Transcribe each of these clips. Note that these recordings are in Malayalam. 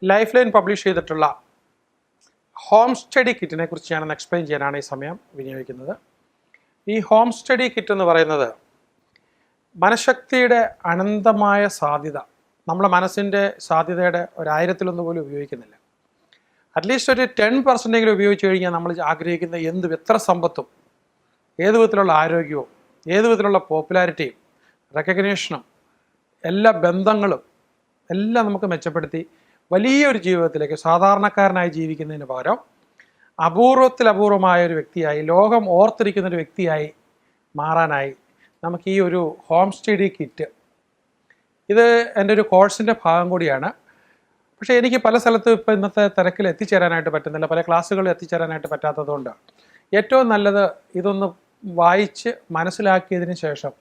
ലൈഫ് ലൈൻ പബ്ലിഷ് ചെയ്തിട്ടുള്ള ഹോം സ്റ്റഡി കിറ്റിനെ കുറിച്ച് ഞാനൊന്ന് എക്സ്പ്ലെയിൻ ചെയ്യാനാണ് ഈ സമയം വിനിയോഗിക്കുന്നത്. ഈ ഹോം സ്റ്റഡി കിറ്റ് എന്ന് പറയുന്നത് മനഃശക്തിയുടെ അനന്തമായ സാധ്യത, നമ്മുടെ മനസ്സിൻ്റെ സാധ്യതയുടെ 1000-1 പോലും ഉപയോഗിക്കുന്നില്ല. അറ്റ്ലീസ്റ്റ് ഒരു 10% ഉപയോഗിച്ച് കഴിഞ്ഞാൽ നമ്മൾ ആഗ്രഹിക്കുന്ന എന്തും, എത്ര സമ്പത്തും, ഏത് വിധത്തിലുള്ള ആരോഗ്യവും, ഏത് വിധത്തിലുള്ള പോപ്പുലാരിറ്റിയും, റെക്കഗ്നേഷനും, എല്ലാ ബന്ധങ്ങളും എല്ലാം നമുക്ക് മെച്ചപ്പെടുത്തി വലിയൊരു ജീവിതത്തിലേക്ക് സാധാരണക്കാരനായി ജീവിക്കുന്നതിന് പകരം അപൂർവമായ ഒരു വ്യക്തിയായി, ലോകം ഓർത്തിരിക്കുന്നൊരു വ്യക്തിയായി മാറാനായി നമുക്ക് ഈ ഒരു ഹോം സ്റ്റഡി കിറ്റ്, ഇത് എൻ്റെ ഒരു കോഴ്സിൻ്റെ ഭാഗം കൂടിയാണ്. പക്ഷേ എനിക്ക് പല സ്ഥലത്തും ഇപ്പോൾ ഇന്നത്തെ തിരക്കിൽ എത്തിച്ചേരാനായിട്ട് പറ്റുന്നില്ല, പല ക്ലാസ്സുകളിൽ എത്തിച്ചേരാനായിട്ട് പറ്റാത്തതുകൊണ്ട് ഏറ്റവും നല്ലത് ഇതൊന്ന് വായിച്ച് മനസ്സിലാക്കിയതിന് ശേഷം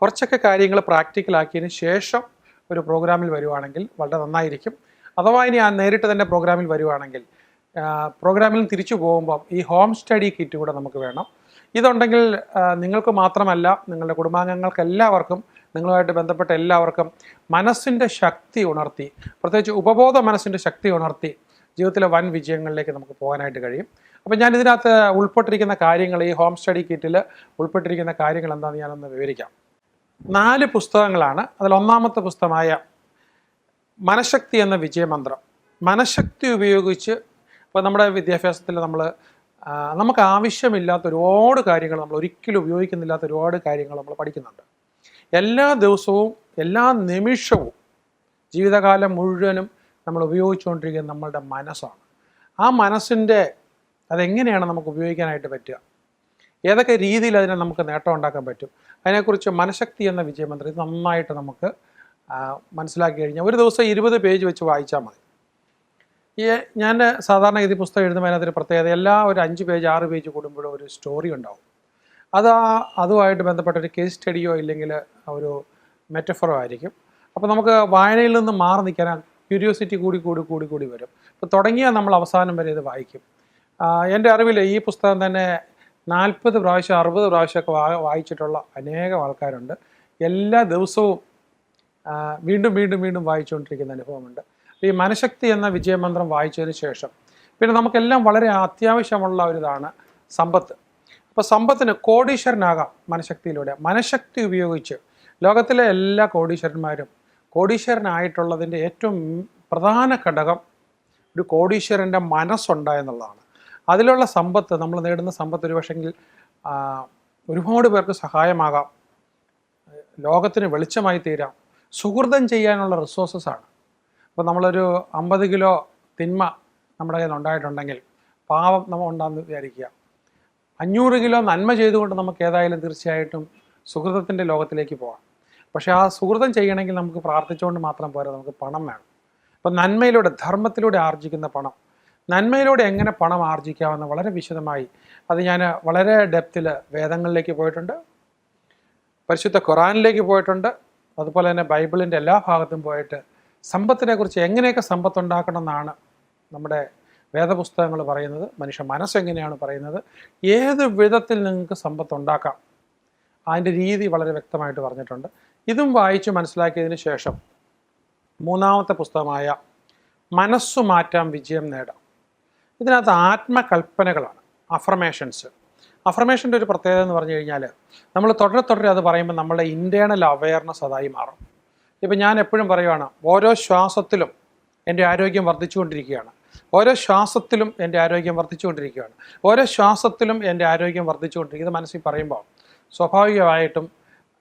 കുറച്ചൊക്കെ കാര്യങ്ങൾ പ്രാക്ടിക്കലാക്കിയതിന് ശേഷം ഒരു പ്രോഗ്രാമിൽ വരുവാണെങ്കിൽ വളരെ നന്നായിരിക്കും. അഥവാ ഇനി നേരിട്ട് തന്നെ പ്രോഗ്രാമിൽ വരുവാണെങ്കിൽ പ്രോഗ്രാമിൽ തിരിച്ചു പോകുമ്പം ഈ ഹോം സ്റ്റഡി കിറ്റ് കൂടെ നമുക്ക് വേണം. ഇതുണ്ടെങ്കിൽ നിങ്ങൾക്ക് മാത്രമല്ല, നിങ്ങളുടെ കുടുംബാംഗങ്ങൾക്ക് എല്ലാവർക്കും, നിങ്ങളുമായിട്ട് ബന്ധപ്പെട്ട എല്ലാവർക്കും മനസ്സിൻ്റെ ശക്തി ഉണർത്തി, പ്രത്യേകിച്ച് ഉപബോധ മനസ്സിൻ്റെ ശക്തി ഉണർത്തി ജീവിതത്തിലെ വൻ വിജയങ്ങളിലേക്ക് നമുക്ക് പോകാനായിട്ട് കഴിയും. അപ്പോൾ ഞാൻ ഇതിനകത്ത് ഉൾപ്പെട്ടിരിക്കുന്ന കാര്യങ്ങൾ, ഈ ഹോം സ്റ്റഡി കിറ്റിൽ ഉൾപ്പെട്ടിരിക്കുന്ന കാര്യങ്ങൾ എന്താണെന്ന് ഞാനൊന്ന് വിവരിക്കാം. 4 പുസ്തകങ്ങളാണ്. അതിൽ ഒന്നാമത്തെ പുസ്തകമായ മനഃശക്തി എന്ന വിജയമന്ത്രം. മനഃശക്തി ഉപയോഗിച്ച് ഇപ്പോൾ നമ്മുടെ വിദ്യാഭ്യാസത്തിൽ നമുക്ക് ആവശ്യമില്ലാത്ത ഒരുപാട് കാര്യങ്ങൾ, നമ്മൾ ഒരിക്കലും ഉപയോഗിക്കുന്നില്ലാത്ത ഒരുപാട് കാര്യങ്ങൾ നമ്മൾ പഠിക്കുന്നുണ്ട്. എല്ലാ ദിവസവും, എല്ലാ നിമിഷവും, ജീവിതകാലം മുഴുവനും നമ്മൾ ഉപയോഗിച്ചുകൊണ്ടിരിക്കുന്ന നമ്മളുടെ മനസ്സാണ്. ആ മനസ്സിൻ്റെ അതെങ്ങനെയാണ് നമുക്ക് ഉപയോഗിക്കാനായിട്ട് പറ്റുക, ഏതൊക്കെ രീതിയിൽ അതിനെ നമുക്ക് നേട്ടം ഉണ്ടാക്കാൻ പറ്റും, അതിനെക്കുറിച്ച് മനഃശക്തി എന്ന വിജയമന്ത്രം നന്നായിട്ട് നമുക്ക് മനസ്സിലാക്കി കഴിഞ്ഞാൽ ഒരു ദിവസം 20 പേജ് വെച്ച് വായിച്ചാൽ മതി. ഞാൻ സാധാരണ ഈ പുസ്തകം എഴുതുമ്പോൾ അതിനകത്തൊരു പ്രത്യേകത, എല്ലാ ഒരു 5 പേജ് 6 പേജ് കൂടുമ്പോഴും ഒരു സ്റ്റോറി ഉണ്ടാവും. അതുമായിട്ട് ബന്ധപ്പെട്ട ഒരു കേസ് സ്റ്റഡിയോ ഇല്ലെങ്കിൽ ഒരു മെറ്റഫറോ ആയിരിക്കും. അപ്പോൾ നമുക്ക് വായനയിൽ നിന്ന് മാറി നിൽക്കാൻ ക്യൂരിയോസിറ്റി കൂടി വരും. അപ്പോൾ തുടങ്ങിയാൽ നമ്മൾ അവസാനം വരെ ഇത് വായിക്കും. എൻ്റെ അറിവിൽ ഈ പുസ്തകം തന്നെ 40 പ്രാവശ്യം 60 പ്രാവശ്യമൊക്കെ വായിച്ചിട്ടുള്ള അനേകം ആൾക്കാരുണ്ട്. എല്ലാ ദിവസവും വീണ്ടും വായിച്ചുകൊണ്ടിരിക്കുന്ന അനുഭവമുണ്ട്. ഈ മനഃശക്തി എന്ന വിജയമന്ത്രം വായിച്ചതിന് ശേഷം പിന്നെ നമുക്കെല്ലാം വളരെ അത്യാവശ്യമുള്ള ഒരിതാണ് സമ്പത്ത്. അപ്പോൾ സമ്പത്തിന് കോടീശ്വരനാകാം മനഃശക്തിയിലൂടെ. മനഃശക്തി ഉപയോഗിച്ച് ലോകത്തിലെ എല്ലാ കോടീശ്വരന്മാരും കോടീശ്വരനായിട്ടുള്ളതിൻ്റെ ഏറ്റവും പ്രധാന ഘടകം ഒരു കോടീശ്വരൻ്റെ മനസ്സുണ്ടായെന്നുള്ളതാണ്. അതിലുള്ള സമ്പത്ത്, നമ്മൾ നേടുന്ന സമ്പത്ത് ഒരു പക്ഷെങ്കിൽ ഒരുപാട് പേർക്ക് സഹായമാകാം, ലോകത്തിന് വെളിച്ചമായി തീരാം, സുഹൃതം ചെയ്യാനുള്ള റിസോഴ്സസാണ്. അപ്പോൾ നമ്മളൊരു 50 കിലോ തിന്മ നമ്മുടെ കയ്യിൽ ഉണ്ടായിട്ടുണ്ടെങ്കിൽ, പാവം നമ്മൾ ഉണ്ടാകുന്ന വിചാരിക്കുക, 500 കിലോ നന്മ ചെയ്തുകൊണ്ട് നമുക്ക് ഏതായാലും തീർച്ചയായിട്ടും സുഹൃതത്തിൻ്റെ ലോകത്തിലേക്ക് പോകാം. പക്ഷേ ആ സുഹൃതം ചെയ്യണമെങ്കിൽ നമുക്ക് പ്രാർത്ഥിച്ചുകൊണ്ട് മാത്രം പോരാ, നമുക്ക് പണം വേണം. അപ്പോൾ നന്മയിലൂടെ, ധർമ്മത്തിലൂടെ ആർജിക്കുന്ന പണം, നന്മയിലൂടെ എങ്ങനെ പണം ആർജിക്കാമെന്ന് വളരെ വിശദമായി അത് ഞാൻ വളരെ ഡെപ്തിൽ വേദങ്ങളിലേക്ക് പോയിട്ടുണ്ട്, പരിശുദ്ധ ഖുറാനിലേക്ക് പോയിട്ടുണ്ട്, അതുപോലെ തന്നെ ബൈബിളിൻ്റെ എല്ലാ ഭാഗത്തും പോയിട്ട് സമ്പത്തിനെ കുറിച്ച് എങ്ങനെയൊക്കെ സമ്പത്തുണ്ടാക്കണം എന്നാണ് നമ്മുടെ വേദപുസ്തകങ്ങൾ പറയുന്നത്, മനുഷ്യ മനസ്സെങ്ങനെയാണ് പറയുന്നത്, ഏത് വിധത്തിൽ നിങ്ങൾക്ക് സമ്പത്തുണ്ടാക്കാം, അതിൻ്റെ രീതി വളരെ വ്യക്തമായിട്ട് പറഞ്ഞിട്ടുണ്ട്. ഇതും വായിച്ച് മനസ്സിലാക്കിയതിന് ശേഷം മൂന്നാമത്തെ പുസ്തകമായ മനസ്സു മാറ്റാം വിജയം നേടാം. ഇതിനകത്ത് ആത്മകൽപ്പനകളാണ്, അഫർമേഷൻ്റെ ഒരു പ്രത്യേകത എന്ന് പറഞ്ഞു കഴിഞ്ഞാൽ നമ്മൾ തുടരെ അത് പറയുമ്പോൾ നമ്മളുടെ ഇൻറ്റേർണൽ അവെയർനെസ് അതായി മാറും. ഇപ്പം ഞാൻ എപ്പോഴും പറയുവാണ്, ഓരോ ശ്വാസത്തിലും എൻ്റെ ആരോഗ്യം വർദ്ധിച്ചുകൊണ്ടിരിക്കുകയാണ്, ഓരോ ശ്വാസത്തിലും എൻ്റെ ആരോഗ്യം വർദ്ധിച്ചുകൊണ്ടിരിക്കുകയാണ്, ഓരോ ശ്വാസത്തിലും എൻ്റെ ആരോഗ്യം വർദ്ധിച്ചുകൊണ്ടിരിക്കുന്നത് മനസ്സിൽ പറയുമ്പോൾ സ്വാഭാവികമായിട്ടും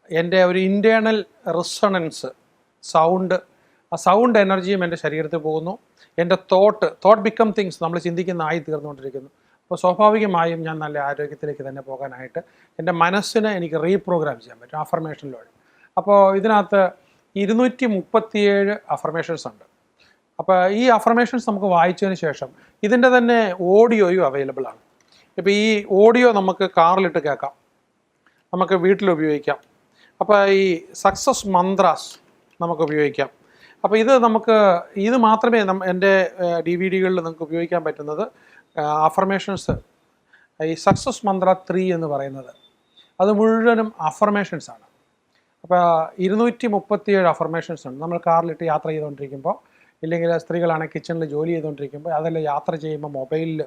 എൻ്റെ ഒരു ഇൻറ്റേർണൽ റിസണൻസ്, ആ സൗണ്ട് എനർജിയും എൻ്റെ ശരീരത്തിൽ പോകുന്നു. എൻ്റെ തോട്ട് ബിക്കം തിങ്സ്, നമ്മൾ ചിന്തിക്കുന്ന ആയി തീർന്നുകൊണ്ടിരിക്കുന്നു. അപ്പോൾ സ്വാഭാവികമായും ഞാൻ നല്ല ആരോഗ്യത്തിലേക്ക് തന്നെ പോകാനായിട്ട് എൻ്റെ മനസ്സിനെ എനിക്ക് റീപ്രോഗ്രാം ചെയ്യാൻ പറ്റും അഫർമേഷനിലൂടെ. അപ്പോൾ ഇതിനകത്ത് 237 അഫർമേഷൻസ് ഉണ്ട്. അപ്പോൾ ഈ അഫർമേഷൻസ് നമുക്ക് വായിച്ചതിന് ശേഷം ഇതിൻ്റെ തന്നെ ഓഡിയോയും അവൈലബിൾ ആണ്. ഇപ്പോൾ ഈ ഓഡിയോ നമുക്ക് കാറിലിട്ട് കേൾക്കാം, നമുക്ക് വീട്ടിൽ ഉപയോഗിക്കാം. അപ്പോൾ ഈ സക്സസ് മന്ത്രാസ് നമുക്ക് ഉപയോഗിക്കാം. അപ്പോൾ ഇത് മാത്രമേ എൻ്റെ DVD-കളിൽ നിങ്ങൾക്ക് ഉപയോഗിക്കാൻ പറ്റുന്നത്. അഫർമേഷൻസ്, ഈ സക്സസ് മന്ത്ര 3 എന്ന് പറയുന്നത് അത് മുഴുവനും അഫർമേഷൻസാണ്. അപ്പോൾ 237 അഫർമേഷൻസ് ഉണ്ട്. നമ്മൾ കാറിലിട്ട് യാത്ര ചെയ്തുകൊണ്ടിരിക്കുമ്പോൾ ഇല്ലെങ്കിൽ സ്ത്രീകളാണെങ്കിൽ കിച്ചണിൽ ജോലി ചെയ്തുകൊണ്ടിരിക്കുമ്പോൾ അതെല്ലാം യാത്ര ചെയ്യുമ്പോൾ മൊബൈലിൽ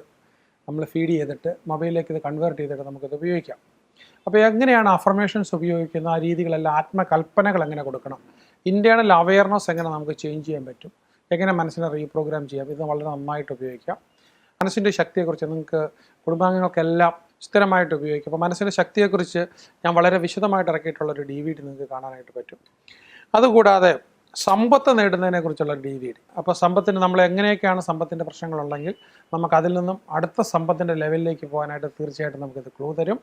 നമ്മൾ ഫീഡ് ചെയ്തിട്ട് മൊബൈലിലേക്ക് ഇത് കൺവേർട്ട് ചെയ്തിട്ട് നമുക്കിത് ഉപയോഗിക്കാം. അപ്പോൾ എങ്ങനെയാണ് അഫർമേഷൻസ് ഉപയോഗിക്കുന്ന ആ രീതികളെല്ലാം, ആത്മകൽപ്പനകൾ എങ്ങനെ കൊടുക്കണം, ഇൻറ്റേർണൽ അവയർനെസ് എങ്ങനെ നമുക്ക് ചേഞ്ച് ചെയ്യാൻ പറ്റും, എങ്ങനെ മനസ്സിനെ റീപ്രോഗ്രാം ചെയ്യാം, ഇത് വളരെ നന്നായിട്ട് ഉപയോഗിക്കാം. മനസ്സിൻ്റെ ശക്തിയെക്കുറിച്ച് നിങ്ങൾക്ക് കുടുംബാംഗങ്ങൾക്കെല്ലാം സ്ഥിരമായിട്ട് ഉപയോഗിക്കും. അപ്പോൾ മനസ്സിൻ്റെ ശക്തിയെക്കുറിച്ച് ഞാൻ വളരെ വിശദമായിട്ട് ഇറക്കിയിട്ടുള്ളൊരു DVD നിങ്ങൾക്ക് കാണാനായിട്ട് പറ്റും. അതുകൂടാതെ സമ്പത്ത് നേടുന്നതിനെക്കുറിച്ചുള്ള DVD. അപ്പോൾ സമ്പത്തിന് നമ്മൾ എങ്ങനെയൊക്കെയാണ് സമ്പത്തിൻ്റെ പ്രശ്നങ്ങളുണ്ടെങ്കിൽ നമുക്കതിൽ നിന്നും അടുത്ത സമ്പത്തിൻ്റെ ലെവലിലേക്ക് പോകാനായിട്ട് തീർച്ചയായിട്ടും നമുക്കിത് ക്ലൂ തരും.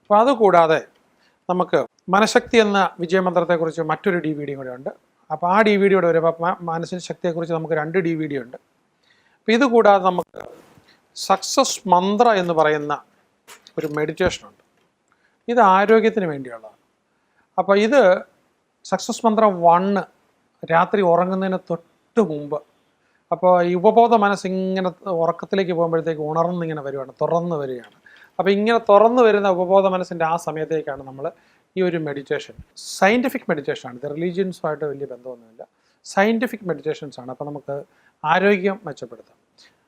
അപ്പോൾ അതുകൂടാതെ നമുക്ക് മനഃശക്തി എന്ന വിജയമന്ത്രത്തെക്കുറിച്ച് മറ്റൊരു DVD കൂടെ ഉണ്ട്. അപ്പോൾ ആ DVD-യോടെ വരുമ്പോൾ മനസ്സിൻ്റെ ശക്തിയെക്കുറിച്ച് നമുക്ക് 2 DVD ഉണ്ട്. അപ്പോൾ ഇതുകൂടാതെ നമുക്ക് സക്സസ് മന്ത്ര എന്ന് പറയുന്ന ഒരു മെഡിറ്റേഷനുണ്ട്. ഇത് ആരോഗ്യത്തിന് വേണ്ടിയുള്ളതാണ്. അപ്പോൾ ഇത് സക്സസ് മന്ത്രം 1 രാത്രി ഉറങ്ങുന്നതിന് തൊട്ട് മുമ്പ്. അപ്പോൾ ഈ ഉപബോധ മനസ്സിങ്ങനെ ഉറക്കത്തിലേക്ക് പോകുമ്പോഴത്തേക്ക് ഉണർന്നിങ്ങനെ വരുവാണ്, തുറന്ന് വരികയാണ്. അപ്പോൾ ഇങ്ങനെ തുറന്നു വരുന്ന ഉപബോധ മനസ്സിൻ്റെ ആ സമയത്തേക്കാണ് നമ്മൾ ഈ ഒരു മെഡിറ്റേഷൻ, സയൻറ്റിഫിക് മെഡിറ്റേഷനാണ്, ഇത് റിലീജിയൻസുമായിട്ട് വലിയ ബന്ധമൊന്നുമില്ല, സയൻറ്റിഫിക് മെഡിറ്റേഷൻസാണ്. അപ്പോൾ നമുക്ക് ആരോഗ്യം മെച്ചപ്പെടുത്താം.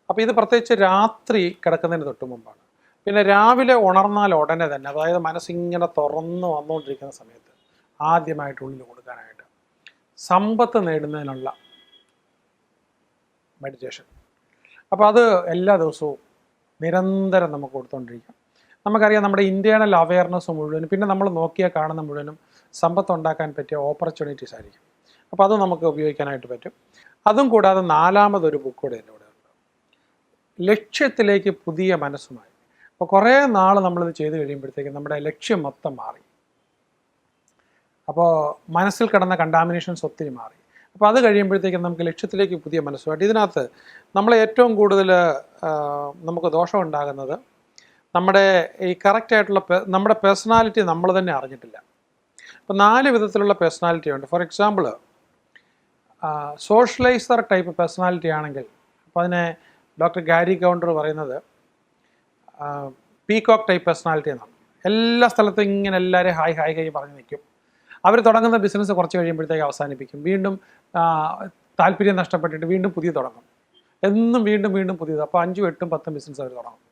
അപ്പോൾ ഇത് പ്രത്യേകിച്ച് രാത്രി കിടക്കുന്നതിന് തൊട്ട് മുമ്പാണ്. പിന്നെ രാവിലെ ഉണർന്നാൽ ഉടനെ തന്നെ, അതായത് മനസ്സിങ്ങനെ തുറന്ന് വന്നുകൊണ്ടിരിക്കുന്ന സമയത്ത് ആദ്യമായിട്ട് ഉള്ളിൽ കൊടുക്കാനായിട്ട് സമ്പത്ത് നേടുന്നതിനുള്ള മെഡിറ്റേഷൻ. അപ്പോൾ അത് എല്ലാ ദിവസവും നിരന്തരം നമുക്ക് കൊടുത്തുകൊണ്ടിരിക്കാം. നമുക്കറിയാം നമ്മുടെ ഇൻറ്റേർണൽ അവയർനെസ് മുഴുവനും, പിന്നെ നമ്മൾ നോക്കിയാൽ കാണുന്ന മുഴുവനും സമ്പത്ത് ഉണ്ടാക്കാൻ പറ്റിയ ഓപ്പർച്യൂണിറ്റീസ് ആയിരിക്കും. അപ്പോൾ അത് നമുക്ക് ഉപയോഗിക്കാനായിട്ട് പറ്റും. അതും കൂടാതെ 4ാമതൊരു ബുക്ക് കൂടെ എൻ്റെ കൂടെ ഉണ്ട്, ലക്ഷ്യത്തിലേക്ക് പുതിയ മനസ്സുമായി. അപ്പോൾ കുറേ നാൾ നമ്മളിത് ചെയ്ത് കഴിയുമ്പോഴത്തേക്കും നമ്മുടെ ലക്ഷ്യം മൊത്തം മാറി. അപ്പോൾ മനസ്സിൽ കിടന്ന കണ്ടാമിനേഷൻസ് ഒത്തിരി മാറി. അപ്പോൾ അത് കഴിയുമ്പോഴത്തേക്കും നമുക്ക് ലക്ഷ്യത്തിലേക്ക് പുതിയ മനസ്സുമായിട്ട്. ഇതിനകത്ത് നമ്മൾ ഏറ്റവും കൂടുതൽ നമുക്ക് ദോഷം ഉണ്ടാകുന്നത് നമ്മുടെ ഈ കറക്റ്റായിട്ടുള്ള നമ്മുടെ പേഴ്സണാലിറ്റി നമ്മൾ തന്നെ അറിഞ്ഞിട്ടില്ല. അപ്പോൾ 4 വിധത്തിലുള്ള പേഴ്സണാലിറ്റി ഉണ്ട്. ഫോർ എക്സാമ്പിൾ, സോഷ്യലൈസർ ടൈപ്പ് പേഴ്സണാലിറ്റി ആണെങ്കിൽ, അപ്പോൾ അതിനെ ഡോക്ടർ ഗാരി കൗണ്ടർ പറയുന്നത് പീകോക്ക് ടൈപ്പ് പേഴ്സണാലിറ്റി എന്നാണ്. എല്ലാ സ്ഥലത്തും ഇങ്ങനെ എല്ലാവരും ഹായ് ഹായ് ഹായ് പറഞ്ഞ് നിൽക്കും. അവർ തുടങ്ങുന്ന ബിസിനസ് കുറച്ച് കഴിയുമ്പോഴത്തേക്ക് അവസാനിപ്പിക്കും, വീണ്ടും താല്പര്യം നഷ്ടപ്പെട്ടിട്ട് വീണ്ടും പുതിയ തുടങ്ങും, എന്നും വീണ്ടും വീണ്ടും പുതിയത്. അപ്പോൾ 5, 8, 10 ബിസിനസ് അവർ തുടങ്ങും.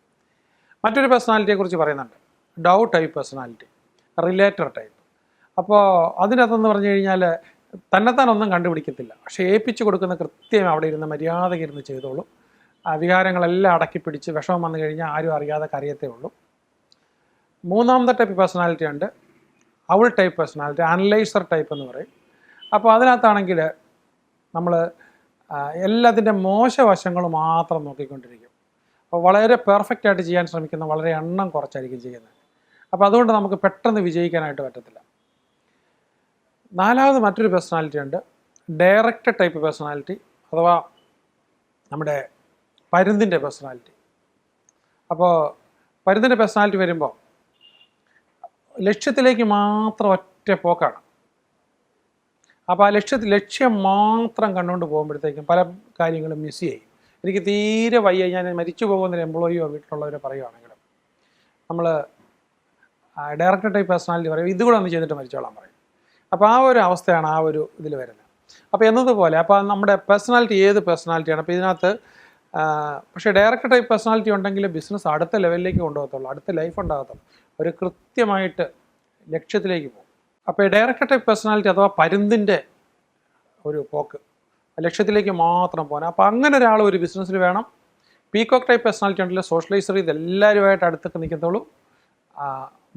മറ്റൊരു പേഴ്സണാലിറ്റിയെക്കുറിച്ച് പറയുന്നുണ്ട്, ഡൗ ടൈപ്പ് പേഴ്സണാലിറ്റി, റിലേറ്റർ ടൈപ്പ്. അപ്പോൾ അതിനകത്തെന്ന് പറഞ്ഞു കഴിഞ്ഞാൽ തന്നെത്താൻ ഒന്നും കണ്ടുപിടിക്കത്തില്ല, പക്ഷേ ഏൽപ്പിച്ച് കൊടുക്കുന്ന കൃത്യം അവിടെ ഇരുന്ന് മര്യാദയ്ക്ക് ഇരുന്ന് ചെയ്തോളും. വികാരങ്ങളെല്ലാം അടക്കി പിടിച്ച് വിഷമം വന്നു കഴിഞ്ഞാൽ ആരും അറിയാതെ കരയത്തേ ഉള്ളൂ. 3ാമത്തെ ടൈപ്പ് പേഴ്സണാലിറ്റി ഉണ്ട്, owl type personality, analyser type എന്ന് പറയും. അപ്പോൾ അതിനകത്താണെങ്കിൽ നമ്മൾ എല്ലാത്തിൻ്റെ മോശവശങ്ങൾ മാത്രം നോക്കിക്കൊണ്ടിരിക്കും. അപ്പോൾ വളരെ പെർഫെക്റ്റ് ആയിട്ട് ചെയ്യാൻ ശ്രമിക്കുന്ന വളരെ എണ്ണം കുറച്ചായിരിക്കും ചെയ്യുന്നത്. അപ്പോൾ അതുകൊണ്ട് നമുക്ക് പെട്ടെന്ന് വിജയിക്കാനായിട്ട് പറ്റത്തില്ല. 4ാമത് മറ്റൊരു പേഴ്സണാലിറ്റി ഉണ്ട്, ഡയറക്റ്റ് ടൈപ്പ് പേഴ്സണാലിറ്റി, അഥവാ നമ്മുടെ പരുന്തിൻ്റെ പേഴ്സണാലിറ്റി. അപ്പോൾ പരുന്തിൻ്റെ പേഴ്സണാലിറ്റി വരുമ്പോൾ ലക്ഷ്യത്തിലേക്ക് മാത്രം ഒറ്റ പോക്കാണ്. അപ്പോൾ ആ ലക്ഷ്യം മാത്രം കണ്ടുകൊണ്ട് പോകുമ്പോഴത്തേക്കും പല കാര്യങ്ങളും മിസ് ചെയ്യും. എനിക്ക് തീരെ വയ്യ, ഞാൻ മരിച്ചു പോകുന്നൊരു എംപ്ലോയിയോ വീട്ടിലുള്ളവരെ പറയുകയാണെങ്കിലും നമ്മൾ ഡയറക്റ്റ് ടൈപ്പ് പേഴ്സണാലിറ്റി പറയും, ഇതുകൂടെ ഒന്ന് ചെയ്തിട്ട് മരിച്ചോളാൻ പറയും. അപ്പോൾ ആ ഒരു അവസ്ഥയാണ് ആ ഒരു ഇതിൽ വരുന്നത്. അപ്പോൾ എന്നതുപോലെ അപ്പോൾ നമ്മുടെ പേഴ്സണാലിറ്റി ഏത് പേഴ്സണാലിറ്റിയാണ്. അപ്പോൾ ഇതിനകത്ത് പക്ഷേ ഡയറക്റ്റ് ടൈപ്പ് പേഴ്സണാലിറ്റി ഉണ്ടെങ്കിൽ ബിസിനസ് അടുത്ത ലെവലിലേക്ക് കൊണ്ടുപോകത്തുള്ളൂ, അടുത്ത ലൈഫ് ഉണ്ടാകത്തുള്ളൂ, ഒരു കൃത്യമായിട്ട് ലക്ഷ്യത്തിലേക്ക് പോകും. അപ്പോൾ ഈ ഡയറക്റ്റ് ടൈപ്പ് പേഴ്സണാലിറ്റി അഥവാ പരുന്തിൻ്റെ ഒരു പോക്ക്, ലക്ഷ്യത്തിലേക്ക് മാത്രം പോകാൻ. അപ്പോൾ അങ്ങനെ ഒരാൾ ഒരു ബിസിനസ്സിൽ വേണം. പീകോക്ക് ടൈപ്പ് പേഴ്സണാലിറ്റി ഉണ്ടല്ലോ, സോഷ്യലൈസർ, ഇതെല്ലാവരുമായിട്ട് അടുത്തൊക്കെ നിൽക്കത്തുള്ളൂ.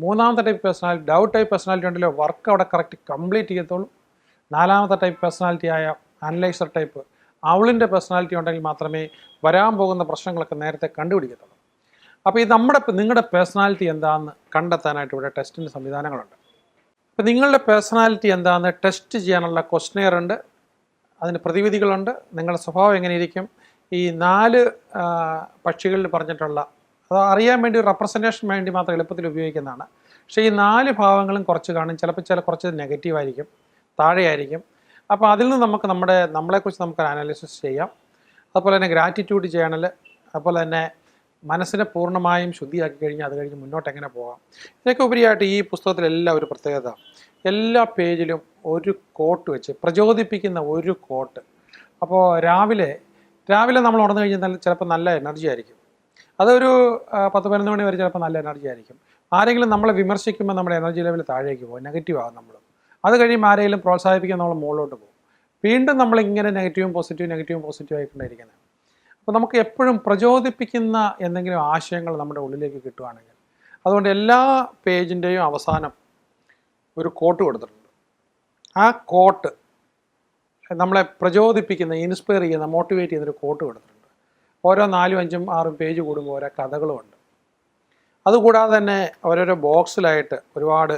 3ാമത്തെ ടൈപ്പ് പേഴ്സണാലിറ്റി, ഡൗ ടൈപ്പ് പേഴ്സണാലിറ്റി ഉണ്ടല്ലോ, വർക്ക് അവിടെ കറക്റ്റ് കംപ്ലീറ്റ് ചെയ്യത്തുള്ളൂ. 4ാമത്തെ ടൈപ്പ് പേഴ്സണാലിറ്റി ആയ അനലൈസർ ടൈപ്പ്, അവളിൻ്റെ പേഴ്സണാലിറ്റി ഉണ്ടെങ്കിൽ മാത്രമേ വരാൻ പോകുന്ന പ്രശ്നങ്ങളൊക്കെ നേരത്തെ കണ്ടുപിടിക്കത്തുള്ളൂ. അപ്പോൾ ഇത് നിങ്ങളുടെ പേഴ്സണാലിറ്റി എന്താണെന്ന് കണ്ടെത്താനായിട്ട് ഇവിടെ ടെസ്റ്റിൻ്റെ സംവിധാനങ്ങളുണ്ട്. അപ്പോൾ നിങ്ങളുടെ പേഴ്സണാലിറ്റി എന്താണെന്ന് ടെസ്റ്റ് ചെയ്യാനുള്ള ക്വസ്റ്റനെയർ ഉണ്ട്, അതിന് പ്രതിവിധികളുണ്ട്. നിങ്ങളുടെ സ്വഭാവം എങ്ങനെയിരിക്കും, ഈ 4 പക്ഷികളിൽ പറഞ്ഞിട്ടുള്ള അത് അറിയാൻ വേണ്ടി റെപ്രസെൻറ്റേഷൻ വേണ്ടി മാത്രം എളുപ്പത്തിൽ ഉപയോഗിക്കുന്നതാണ്. പക്ഷേ ഈ 4 ഭാവങ്ങളും കുറച്ച് കാണും, ചിലപ്പോൾ കുറച്ച് നെഗറ്റീവായിരിക്കും, താഴെയായിരിക്കും. അപ്പോൾ അതിൽ നിന്ന് നമുക്ക് നമ്മളെക്കുറിച്ച് നമുക്ക് അനാലിസിസ് ചെയ്യാം. അതുപോലെ തന്നെ ഗ്രാറ്റിറ്റ്യൂഡ് ചാനൽ, അതുപോലെ തന്നെ മനസ്സിനെ പൂർണ്ണമായും ശുദ്ധിയാക്കി കഴിഞ്ഞാൽ അത് കഴിഞ്ഞ് മുന്നോട്ട് എങ്ങനെ പോകാം. ഇതിനൊക്കെ ഉപരിയായിട്ട് ഈ പുസ്തകത്തിലെല്ലാം ഒരു പ്രത്യേകത, എല്ലാ പേജിലും ഒരു കോട്ട് വെച്ച് പ്രചോദിപ്പിക്കുന്ന ഒരു കോട്ട്, അപ്പോൾ രാവിലെ നമ്മൾ ഉണർന്നു കഴിഞ്ഞാൽ ചിലപ്പോൾ നല്ല എനർജി ആയിരിക്കും. അതൊരു 10-11 മണി വരെ ചിലപ്പോൾ നല്ല എനർജി ആയിരിക്കും. ആരെങ്കിലും നമ്മളെ വിമർശിക്കുമ്പോൾ നമ്മുടെ എനർജി ലെവൽ താഴേക്ക് പോകും, നെഗറ്റീവ് ആകും നമ്മൾ. അത് കഴിയുമ്പോൾ ആരെങ്കിലും പ്രോത്സാഹിപ്പിക്കാൻ നമ്മൾ മുകളിലോട്ട് പോകും. വീണ്ടും നമ്മളിങ്ങനെ നെഗറ്റീവും പോസിറ്റീവും ആയിക്കൊണ്ടിരിക്കുന്നത്. അപ്പോൾ നമുക്ക് എപ്പോഴും പ്രചോദിപ്പിക്കുന്ന എന്തെങ്കിലും ആശയങ്ങൾ നമ്മുടെ ഉള്ളിലേക്ക് കിട്ടുകയാണെങ്കിൽ, അതുകൊണ്ട് എല്ലാ പേജിൻ്റെയും അവസാനം ഒരു കോട്ട് കൊടുത്തിട്ടുണ്ട്. ആ കോട്ട് നമ്മളെ പ്രചോദിപ്പിക്കുന്ന, ഇൻസ്പയർ ചെയ്യുന്ന, മോട്ടിവേറ്റ് ചെയ്യുന്നൊരു കോട്ട് കൊടുത്തിട്ടുണ്ട്. ഓരോ 4, 5, 6 പേജ് കൂടുമ്പോൾ ഓരോ കഥകളുമുണ്ട്. അതുകൂടാതെ തന്നെ ഓരോരോ ബോക്സിലായിട്ട് ഒരുപാട്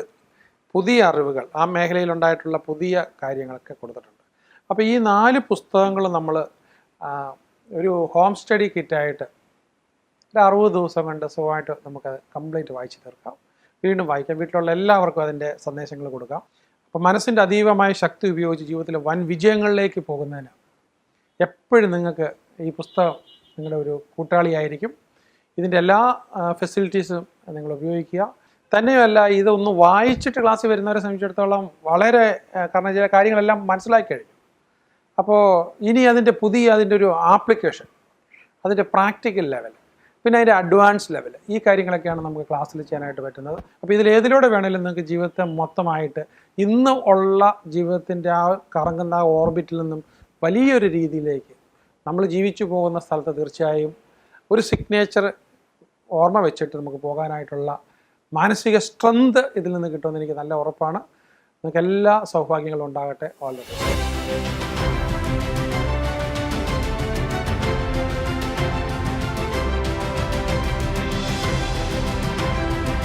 പുതിയ അറിവുകൾ, ആ മേഖലയിലുണ്ടായിട്ടുള്ള പുതിയ കാര്യങ്ങളൊക്കെ കൊടുത്തിട്ടുണ്ട്. അപ്പോൾ ഈ 4 പുസ്തകങ്ങൾ നമ്മൾ ഒരു ഹോം സ്റ്റഡി കിറ്റായിട്ട് ഒരു 60 ദിവസം കൊണ്ട് സുഖമായിട്ട് നമുക്കത് കംപ്ലീറ്റ് വായിച്ച് തീർക്കാം. വീണ്ടും വായിക്കാം. വീട്ടിലുള്ള എല്ലാവർക്കും അതിൻ്റെ സന്ദേശങ്ങൾ കൊടുക്കാം. അപ്പോൾ മനസ്സിൻ്റെ അതീവമായ ശക്തി ഉപയോഗിച്ച് ജീവിതത്തിലെ വൻ വിജയങ്ങളിലേക്ക് പോകുന്നതിന് എപ്പോഴും നിങ്ങൾക്ക് ഈ പുസ്തകം നിങ്ങളുടെ ഒരു കൂട്ടാളിയായിരിക്കും. ഇതിൻ്റെ എല്ലാ ഫെസിലിറ്റീസും നിങ്ങൾ ഉപയോഗിക്കുക. തന്നെയുമല്ല, ഇതൊന്ന് വായിച്ചിട്ട് ക്ലാസ്സിൽ വരുന്നവരെ സംബന്ധിച്ചിടത്തോളം വളരെ, കാരണം ചില കാര്യങ്ങളെല്ലാം മനസ്സിലാക്കി കഴിഞ്ഞു. അപ്പോൾ ഇനി അതിൻ്റെ ഒരു ആപ്ലിക്കേഷൻ, അതിൻ്റെ പ്രാക്ടിക്കൽ ലെവൽ, പിന്നെ അതിൻ്റെ അഡ്വാൻസ് ലെവൽ, ഈ കാര്യങ്ങളൊക്കെയാണ് നമുക്ക് ക്ലാസ്സിൽ ചെയ്യാനായിട്ട് പറ്റുന്നത്. അപ്പോൾ ഇതിലേതിലൂടെ വേണമെങ്കിലും നിങ്ങൾക്ക് ജീവിതത്തെ മൊത്തമായിട്ട് ഇന്ന് ഉള്ള ജീവിതത്തിൻ്റെ ആ കറങ്ങുന്ന ആ ഓർബിറ്റിൽ നിന്നും വലിയൊരു രീതിയിലേക്ക് നമ്മൾ ജീവിച്ചു പോകുന്ന സ്ഥലത്ത് തീർച്ചയായും ഒരു സിഗ്നേച്ചർ ഓർമ്മ വെച്ചിട്ട് നമുക്ക് പോകാനായിട്ടുള്ള മാനസിക സ്ട്രെങ്ത് ഇതിൽ നിന്ന് കിട്ടുമെന്ന് എനിക്ക് നല്ല ഉറപ്പാണ്. നിങ്ങൾക്ക് എല്ലാ സൗഭാഗ്യങ്ങളും ഉണ്ടാകട്ടെ. All the best.